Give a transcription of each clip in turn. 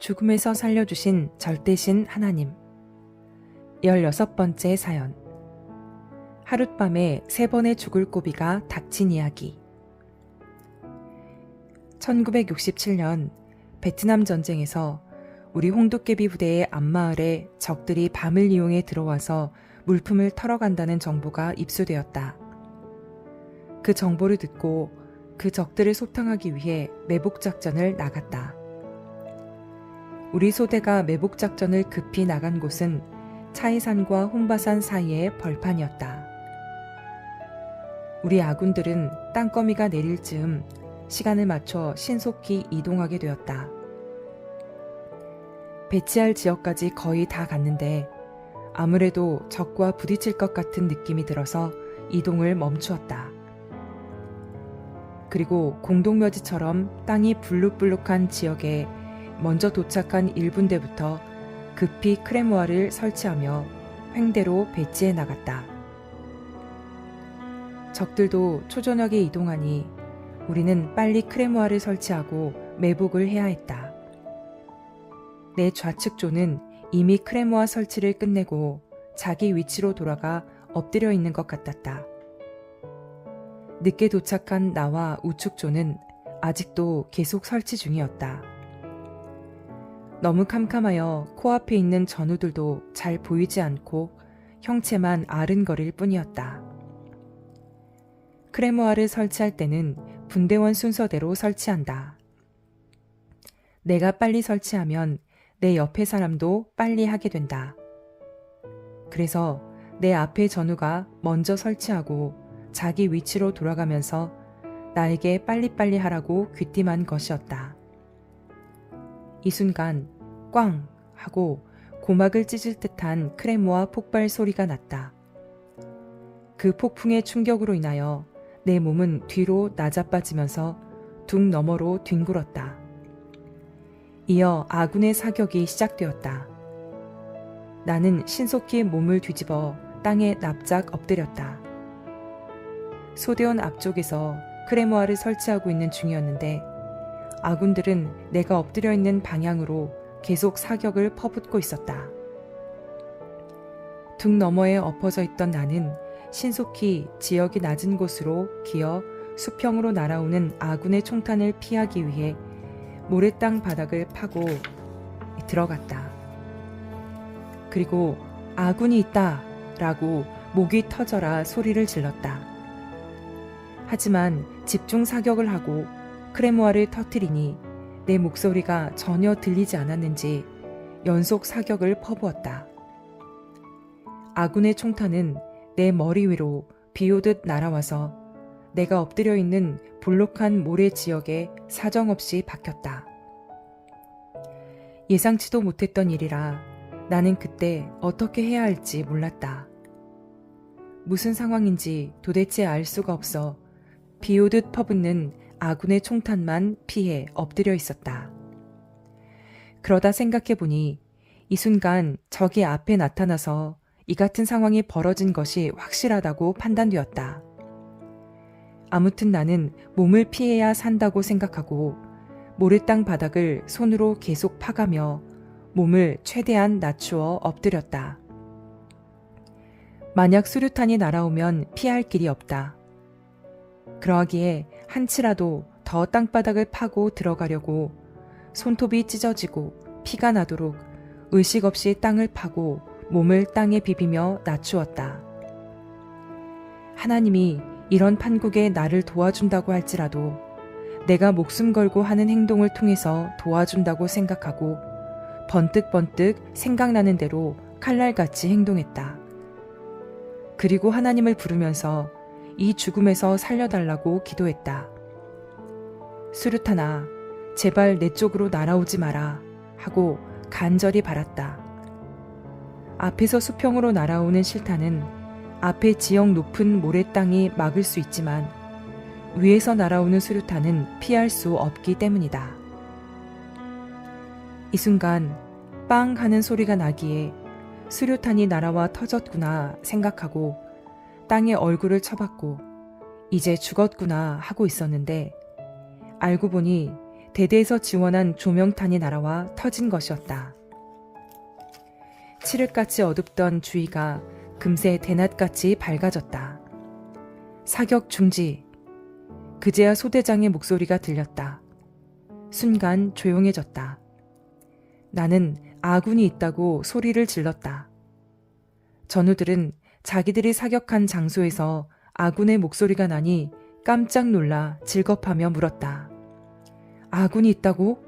죽음에서 살려주신 절대신 하나님. 16번째 사연. 하룻밤에 3번의 죽을 고비가 닥친 이야기. 1967년 베트남 전쟁에서 우리 홍두깨비 부대의 앞마을에 적들이 밤을 이용해 들어와서 물품을 털어간다는 정보가 입수되었다. 그 정보를 듣고 그 적들을 소탕하기 위해 매복작전을 나갔다. 우리 소대가 매복작전을 급히 나간 곳은 차이산과 홍바산 사이의 벌판이었다. 우리 아군들은 땅거미가 내릴 즈음 시간을 맞춰 신속히 이동하게 되었다. 배치할 지역까지 거의 다 갔는데 아무래도 적과 부딪힐 것 같은 느낌이 들어서 이동을 멈추었다. 그리고 공동묘지처럼 땅이 불룩불룩한 지역에 먼저 도착한 1분대부터 급히 크레모아를 설치하며 횡대로 배치해 나갔다. 적들도 초저녁에 이동하니 우리는 빨리 크레모아를 설치하고 매복을 해야 했다. 내 좌측 조는 이미 크레모아 설치를 끝내고 자기 위치로 돌아가 엎드려 있는 것 같았다. 늦게 도착한 나와 우측 조는 아직도 계속 설치 중이었다. 너무 캄캄하여 코앞에 있는 전우들도 잘 보이지 않고 형체만 아른거릴 뿐이었다. 크레모아를 설치할 때는 분대원 순서대로 설치한다. 내가 빨리 설치하면 내 옆에 사람도 빨리 하게 된다. 그래서 내 앞에 전우가 먼저 설치하고 자기 위치로 돌아가면서 나에게 빨리빨리 하라고 귀띔한 것이었다. 이 순간 꽝 하고 고막을 찢을 듯한 크레모아 폭발 소리가 났다. 그 폭풍의 충격으로 인하여 내 몸은 뒤로 나자빠지면서 둑 너머로 뒹굴었다. 이어 아군의 사격이 시작되었다. 나는 신속히 몸을 뒤집어 땅에 납작 엎드렸다. 소대원 앞쪽에서 크레모아를 설치하고 있는 중이었는데 아군들은 내가 엎드려 있는 방향으로 계속 사격을 퍼붓고 있었다. 둑 너머에 엎어져 있던 나는 신속히 지역이 낮은 곳으로 기어 수평으로 날아오는 아군의 총탄을 피하기 위해 모래땅 바닥을 파고 들어갔다. 그리고 아군이 있다 라고 목이 터져라 소리를 질렀다. 하지만 집중 사격을 하고 크레모아를 터뜨리니 내 목소리가 전혀 들리지 않았는지 연속 사격을 퍼부었다. 아군의 총탄은 내 머리 위로 비오듯 날아와서 내가 엎드려 있는 볼록한 모래 지역에 사정없이 박혔다. 예상치도 못했던 일이라 나는 그때 어떻게 해야 할지 몰랐다. 무슨 상황인지 도대체 알 수가 없어 비오듯 퍼붓는 아군의 총탄만 피해 엎드려 있었다. 그러다 생각해보니 이 순간 적이 앞에 나타나서 이 같은 상황이 벌어진 것이 확실하다고 판단되었다. 아무튼 나는 몸을 피해야 산다고 생각하고 모래땅 바닥을 손으로 계속 파가며 몸을 최대한 낮추어 엎드렸다. 만약 수류탄이 날아오면 피할 길이 없다. 그러하기에 한치라도 더 땅바닥을 파고 들어가려고 손톱이 찢어지고 피가 나도록 의식 없이 땅을 파고 몸을 땅에 비비며 낮추었다. 하나님이 이런 판국에 나를 도와준다고 할지라도 내가 목숨 걸고 하는 행동을 통해서 도와준다고 생각하고 번뜩번뜩 생각나는 대로 칼날같이 행동했다. 그리고 하나님을 부르면서 이 죽음에서 살려달라고 기도했다. 수류탄아, 제발 내 쪽으로 날아오지 마라 하고 간절히 바랐다. 앞에서 수평으로 날아오는 실탄은 앞에 지형 높은 모래땅이 막을 수 있지만 위에서 날아오는 수류탄은 피할 수 없기 때문이다. 이 순간 빵 하는 소리가 나기에 수류탄이 날아와 터졌구나 생각하고 땅에 얼굴을 쳐박고 이제 죽었구나 하고 있었는데 알고 보니 대대에서 지원한 조명탄이 날아와 터진 것이었다. 칠흑같이 어둡던 주위가 금세 대낮같이 밝아졌다. 사격 중지. 그제야 소대장의 목소리가 들렸다. 순간 조용해졌다. 나는 아군이 있다고 소리를 질렀다. 전우들은 자기들이 사격한 장소에서 아군의 목소리가 나니 깜짝 놀라 질겁하며 물었다. 아군이 있다고?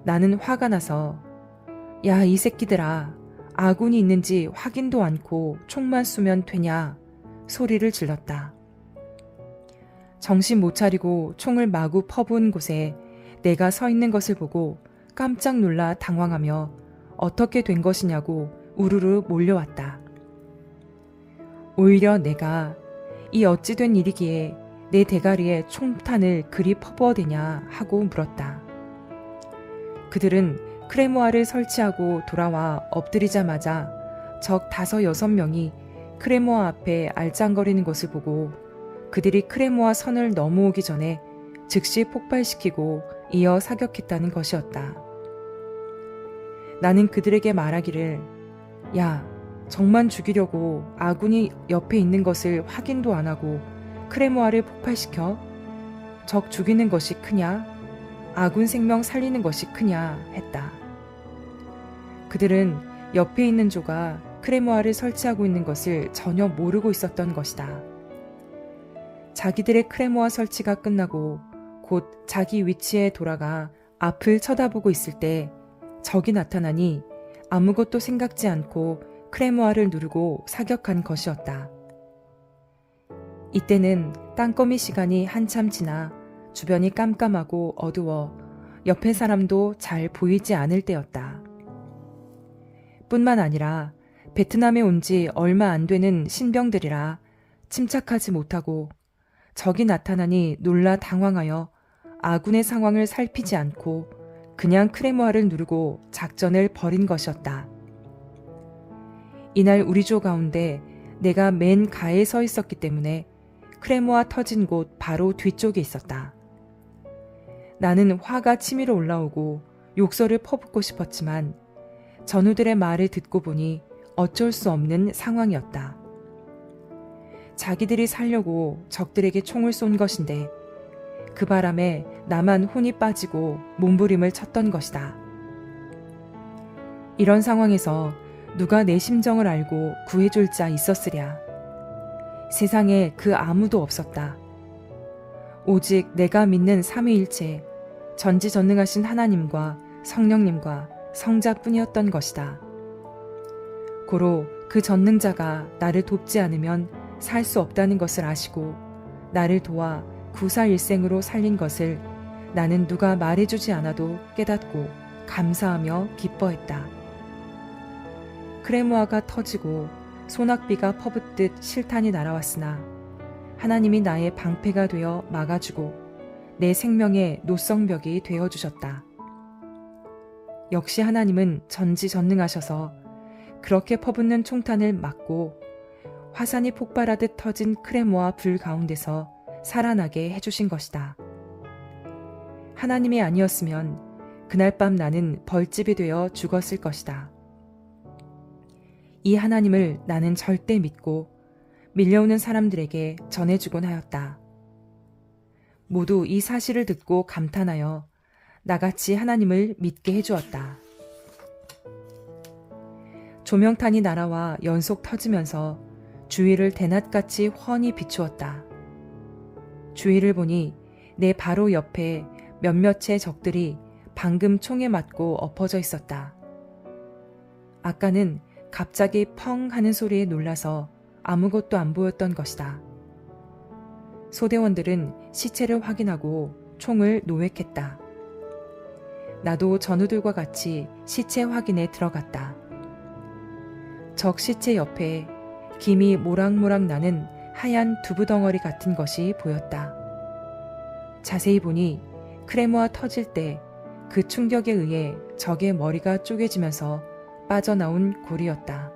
나는 화가 나서 야, 이 새끼들아, 아군이 있는지 확인도 않고 총만 쏘면 되냐 소리를 질렀다. 정신 못 차리고 총을 마구 퍼부은 곳에 내가 서 있는 것을 보고 깜짝 놀라 당황하며 어떻게 된 것이냐고 우르르 몰려왔다. 오히려 내가 이 어찌 된 일이기에 내 대가리에 총탄을 그리 퍼부어대냐 하고 물었다. 그들은 크레모아를 설치하고 돌아와 엎드리자마자 적 5-6명이 크레모아 앞에 알짱거리는 것을 보고 그들이 크레모아 선을 넘어오기 전에 즉시 폭발시키고 이어 사격했다는 것이었다. 나는 그들에게 말하기를 야, 적만 죽이려고 아군이 옆에 있는 것을 확인도 안 하고 크레모아를 폭발시켜? 적 죽이는 것이 크냐? 아군 생명 살리는 것이 크냐? 했다. 그들은 옆에 있는 조가 크레모아를 설치하고 있는 것을 전혀 모르고 있었던 것이다. 자기들의 크레모아 설치가 끝나고 곧 자기 위치에 돌아가 앞을 쳐다보고 있을 때 적이 나타나니 아무것도 생각지 않고 크레모아를 누르고 사격한 것이었다. 이때는 땅거미 시간이 한참 지나 주변이 깜깜하고 어두워 옆에 사람도 잘 보이지 않을 때였다. 뿐만 아니라 베트남에 온 지 얼마 안 되는 신병들이라 침착하지 못하고 적이 나타나니 놀라 당황하여 아군의 상황을 살피지 않고 그냥 크레모아를 누르고 작전을 벌인 것이었다. 이날 우리 조 가운데 내가 맨 가에 서 있었기 때문에 크레모아 터진 곳 바로 뒤쪽에 있었다. 나는 화가 치밀어 올라오고 욕설을 퍼붓고 싶었지만 전우들의 말을 듣고 보니 어쩔 수 없는 상황이었다. 자기들이 살려고 적들에게 총을 쏜 것인데 그 바람에 나만 혼이 빠지고 몸부림을 쳤던 것이다. 이런 상황에서 누가 내 심정을 알고 구해줄 자 있었으랴. 세상에 그 아무도 없었다. 오직 내가 믿는 삼위일체, 전지전능하신 하나님과 성령님과 성자뿐이었던 것이다. 고로 그 전능자가 나를 돕지 않으면 살 수 없다는 것을 아시고 나를 도와 구사일생으로 살린 것을 나는 누가 말해주지 않아도 깨닫고 감사하며 기뻐했다. 크레모아가 터지고 소낙비가 퍼붓듯 실탄이 날아왔으나 하나님이 나의 방패가 되어 막아주고 내 생명의 노성벽이 되어주셨다. 역시 하나님은 전지전능하셔서 그렇게 퍼붓는 총탄을 막고 화산이 폭발하듯 터진 크레모아 불 가운데서 살아나게 해주신 것이다. 하나님이 아니었으면 그날 밤 나는 벌집이 되어 죽었을 것이다. 이 하나님을 나는 절대 믿고 밀려오는 사람들에게 전해주곤 하였다. 모두 이 사실을 듣고 감탄하여 나같이 하나님을 믿게 해주었다. 조명탄이 날아와 연속 터지면서 주위를 대낮같이 훤히 비추었다. 주위를 보니 내 바로 옆에 몇몇의 적들이 방금 총에 맞고 엎어져 있었다. 아까는 갑자기 펑 하는 소리에 놀라서 아무것도 안 보였던 것이다. 소대원들은 시체를 확인하고 총을 노획했다. 나도 전우들과 같이 시체 확인에 들어갔다. 적 시체 옆에 김이 모락모락 나는 하얀 두부덩어리 같은 것이 보였다. 자세히 보니 크레모아 터질 때 그 충격에 의해 적의 머리가 쪼개지면서 빠져나온 골이었다.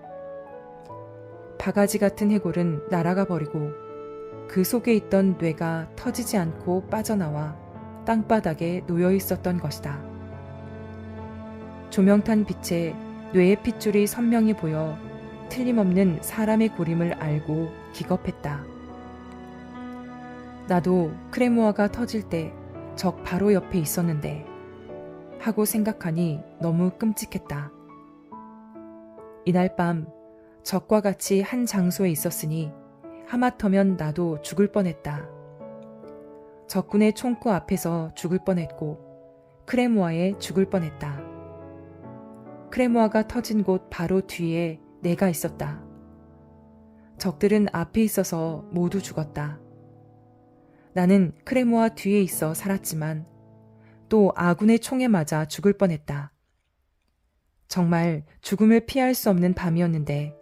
바가지 같은 해골은 날아가 버리고 그 속에 있던 뇌가 터지지 않고 빠져나와 땅바닥에 놓여 있었던 것이다. 조명탄 빛에 뇌의 핏줄이 선명히 보여 틀림없는 사람의 고림을 알고 기겁했다. 나도 크레모아가 터질 때 적 바로 옆에 있었는데 하고 생각하니 너무 끔찍했다. 이날 밤 적과 같이 한 장소에 있었으니 하마터면 나도 죽을 뻔했다. 적군의 총구 앞에서 죽을 뻔했고 크레모아에 죽을 뻔했다. 크레모아가 터진 곳 바로 뒤에 내가 있었다. 적들은 앞에 있어서 모두 죽었다. 나는 크레모아 뒤에 있어 살았지만 또 아군의 총에 맞아 죽을 뻔했다. 정말 죽음을 피할 수 없는 밤이었는데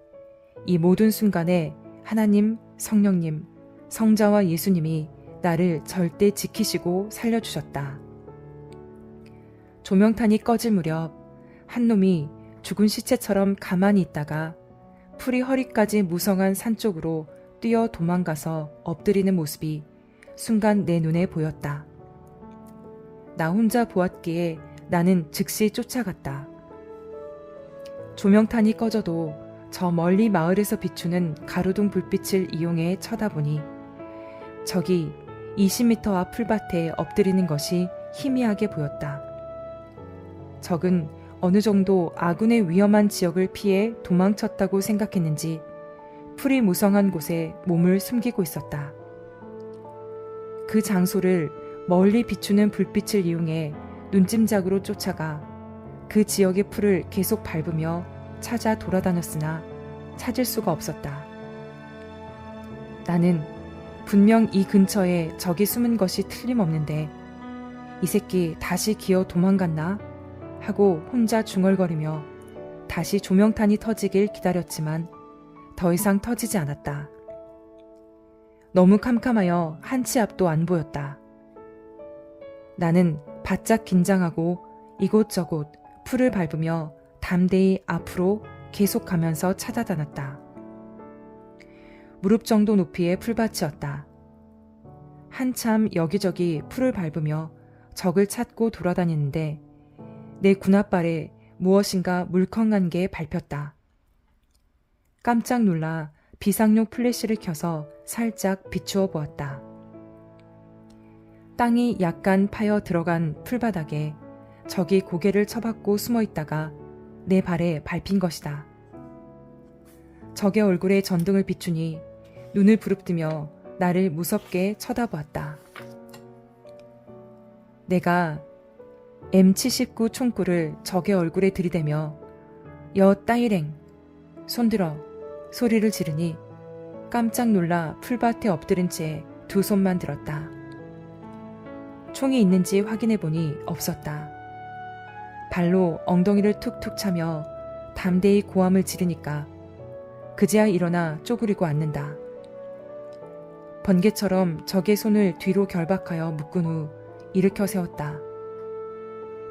이 모든 순간에 하나님, 성령님, 성자와 예수님이 나를 절대 지키시고 살려주셨다. 조명탄이 꺼질 무렵 한 놈이 죽은 시체처럼 가만히 있다가 풀이 허리까지 무성한 산 쪽으로 뛰어 도망가서 엎드리는 모습이 순간 내 눈에 보였다. 나 혼자 보았기에 나는 즉시 쫓아갔다. 조명탄이 꺼져도 저 멀리 마을에서 비추는 가로등 불빛을 이용해 쳐다보니 저기 20m 앞 풀밭에 엎드리는 것이 희미하게 보였다. 적은 어느 정도 아군의 위험한 지역을 피해 도망쳤다고 생각했는지 풀이 무성한 곳에 몸을 숨기고 있었다. 그 장소를 멀리 비추는 불빛을 이용해 눈짐작으로 쫓아가 그 지역의 풀을 계속 밟으며 찾아 돌아다녔으나 찾을 수가 없었다. 나는 분명 이 근처에 적이 숨은 것이 틀림없는데 이 새끼 다시 기어 도망갔나? 하고 혼자 중얼거리며 다시 조명탄이 터지길 기다렸지만 더 이상 터지지 않았다. 너무 캄캄하여 한 치 앞도 안 보였다. 나는 바짝 긴장하고 이곳저곳 풀을 밟으며 담대히 앞으로 계속 가면서 찾아다녔다. 무릎 정도 높이의 풀밭이었다. 한참 여기저기 풀을 밟으며 적을 찾고 돌아다니는데 내 군홧발에 무엇인가 물컹한 게 밟혔다. 깜짝 놀라 비상용 플래시를 켜서 살짝 비추어 보았다. 땅이 약간 파여 들어간 풀바닥에 적이 고개를 쳐박고 숨어 있다가 내 발에 밟힌 것이다. 적의 얼굴에 전등을 비추니 눈을 부릅뜨며 나를 무섭게 쳐다보았다. 내가 M79 총구를 적의 얼굴에 들이대며 여 따이랭 손들어 소리를 지르니 깜짝 놀라 풀밭에 엎드린 채 두 손만 들었다. 총이 있는지 확인해보니 없었다. 발로 엉덩이를 툭툭 차며 담대히 고함을 지르니까 그제야 일어나 쪼그리고 앉는다. 번개처럼 적의 손을 뒤로 결박하여 묶은 후 일으켜 세웠다.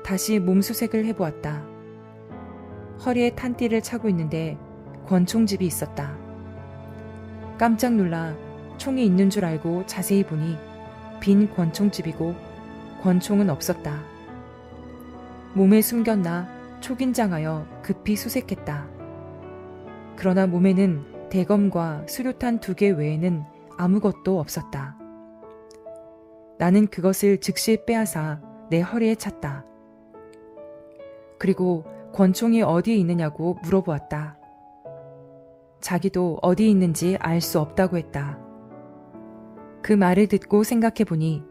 다시 몸수색을 해보았다. 허리에 탄띠를 차고 있는데 권총집이 있었다. 깜짝 놀라 총이 있는 줄 알고 자세히 보니 빈 권총집이고 권총은 없었다. 몸에 숨겼나 초긴장하여 급히 수색했다. 그러나 몸에는 대검과 수류탄 2개 외에는 아무것도 없었다. 나는 그것을 즉시 빼앗아 내 허리에 찼다. 그리고 권총이 어디에 있느냐고 물어보았다. 자기도 어디 있는지 알 수 없다고 했다. 그 말을 듣고 생각해보니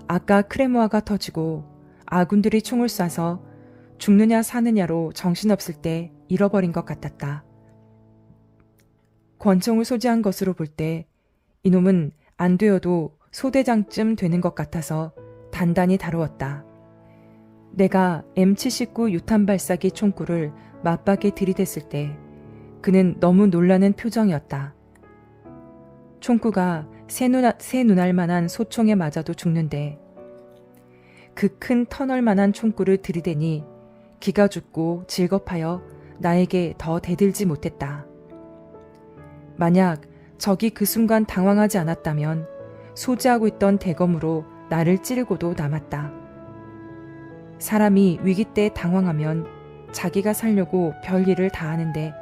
아까 크레모아가 터지고 아군들이 총을 쏴서 죽느냐 사느냐로 정신없을 때 잃어버린 것 같았다. 권총을 소지한 것으로 볼 때 이놈은 안 되어도 소대장쯤 되는 것 같아서 단단히 다루었다. 내가 M79 유탄 발사기 총구를 맞박에 들이댔을 때 그는 너무 놀라는 표정이었다. 총구가 새 눈알만한 소총에 맞아도 죽는데 그 큰 터널만한 총구를 들이대니 기가 죽고 질겁하여 나에게 더 대들지 못했다. 만약 적이 그 순간 당황하지 않았다면 소지하고 있던 대검으로 나를 찌르고도 남았다. 사람이 위기 때 당황하면 자기가 살려고 별일을 다 하는데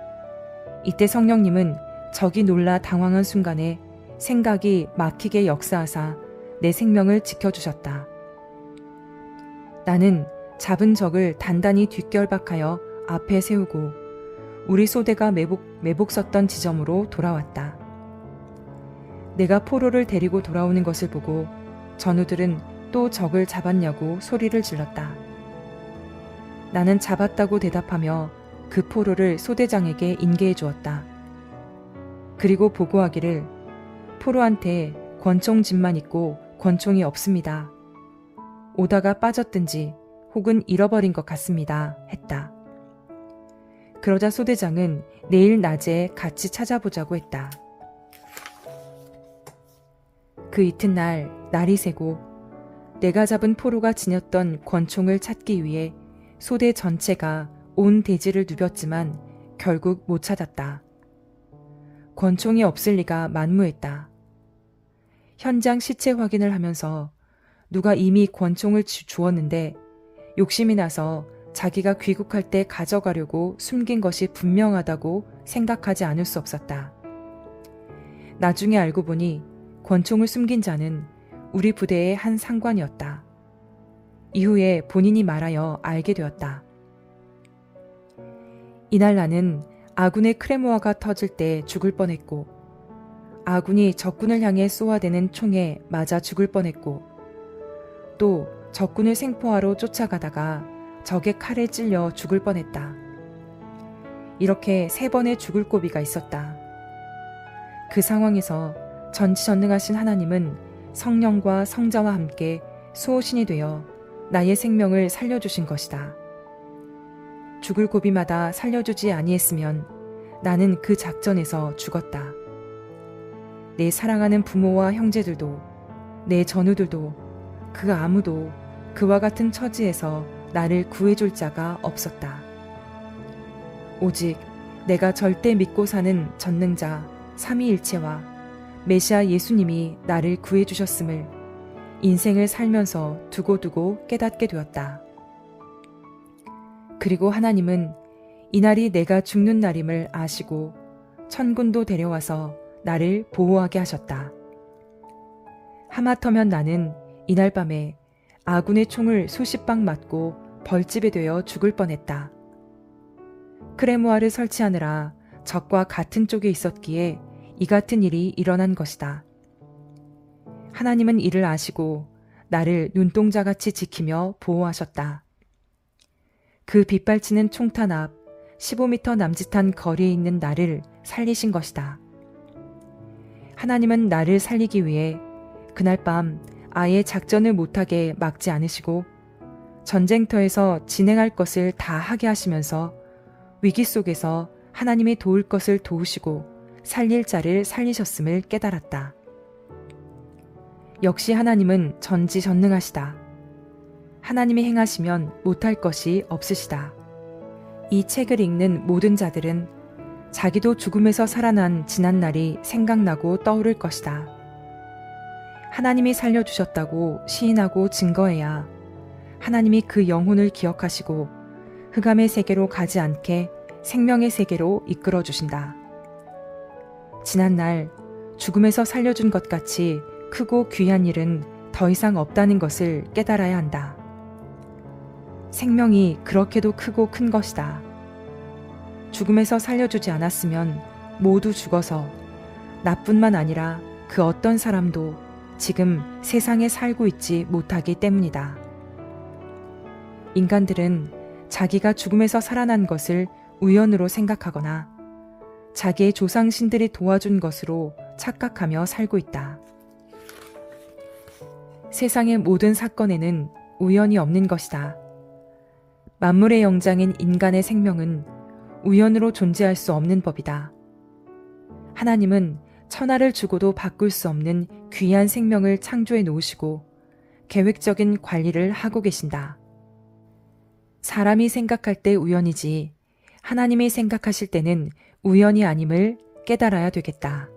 이때 성령님은 적이 놀라 당황한 순간에 생각이 막히게 역사하사 내 생명을 지켜주셨다. 나는 잡은 적을 단단히 뒷결박하여 앞에 세우고 우리 소대가 매복 섰던 지점으로 돌아왔다. 내가 포로를 데리고 돌아오는 것을 보고 전우들은 또 적을 잡았냐고 소리를 질렀다. 나는 잡았다고 대답하며 그 포로를 소대장에게 인계해 주었다. 그리고 보고하기를 포로한테 권총집만 있고 권총이 없습니다. 오다가 빠졌든지 혹은 잃어버린 것 같습니다. 했다. 그러자 소대장은 내일 낮에 같이 찾아보자고 했다. 그 이튿날 날이 새고 내가 잡은 포로가 지녔던 권총을 찾기 위해 소대 전체가 온 대지를 누볐지만 결국 못 찾았다. 권총이 없을 리가 만무했다. 현장 시체 확인을 하면서 누가 이미 권총을 주었는데 욕심이 나서 자기가 귀국할 때 가져가려고 숨긴 것이 분명하다고 생각하지 않을 수 없었다. 나중에 알고 보니 권총을 숨긴 자는 우리 부대의 한 상관이었다. 이후에 본인이 말하여 알게 되었다. 이날 나는 아군의 크레모아가 터질 때 죽을 뻔했고 아군이 적군을 향해 쏘아대는 총에 맞아 죽을 뻔했고 또 적군을 생포하러 쫓아가다가 적의 칼에 찔려 죽을 뻔했다. 이렇게 3번의 죽을 고비가 있었다. 그 상황에서 전지전능하신 하나님은 성령과 성자와 함께 수호신이 되어 나의 생명을 살려주신 것이다. 죽을 고비마다 살려주지 아니했으면 나는 그 작전에서 죽었다. 내 사랑하는 부모와 형제들도 내 전우들도 그 아무도 그와 같은 처지에서 나를 구해줄 자가 없었다. 오직 내가 절대 믿고 사는 전능자 삼위일체와 메시아 예수님이 나를 구해주셨음을 인생을 살면서 두고두고 깨닫게 되었다. 그리고 하나님은 이날이 내가 죽는 날임을 아시고 천군도 데려와서 나를 보호하게 하셨다. 하마터면 나는 이날 밤에 아군의 총을 수십 방 맞고 벌집에 되어 죽을 뻔했다. 크레모아를 설치하느라 적과 같은 쪽에 있었기에 이 같은 일이 일어난 것이다. 하나님은 이를 아시고 나를 눈동자같이 지키며 보호하셨다. 그 빗발치는 총탄 앞 15m 남짓한 거리에 있는 나를 살리신 것이다. 하나님은 나를 살리기 위해 그날 밤 아예 작전을 못하게 막지 않으시고 전쟁터에서 진행할 것을 다 하게 하시면서 위기 속에서 하나님이 도울 것을 도우시고 살릴 자를 살리셨음을 깨달았다. 역시 하나님은 전지전능하시다. 하나님이 행하시면 못할 것이 없으시다. 이 책을 읽는 모든 자들은 자기도 죽음에서 살아난 지난날이 생각나고 떠오를 것이다. 하나님이 살려주셨다고 시인하고 증거해야 하나님이 그 영혼을 기억하시고 흑암의 세계로 가지 않게 생명의 세계로 이끌어 주신다. 지난날 죽음에서 살려준 것 같이 크고 귀한 일은 더 이상 없다는 것을 깨달아야 한다. 생명이 그렇게도 크고 큰 것이다. 죽음에서 살려주지 않았으면 모두 죽어서 나뿐만 아니라 그 어떤 사람도 지금 세상에 살고 있지 못하기 때문이다. 인간들은 자기가 죽음에서 살아난 것을 우연으로 생각하거나 자기의 조상신들이 도와준 것으로 착각하며 살고 있다. 세상의 모든 사건에는 우연이 없는 것이다. 만물의 영장인 인간의 생명은 우연으로 존재할 수 없는 법이다. 하나님은 천하를 주고도 바꿀 수 없는 귀한 생명을 창조해 놓으시고 계획적인 관리를 하고 계신다. 사람이 생각할 때 우연이지 하나님이 생각하실 때는 우연이 아님을 깨달아야 되겠다.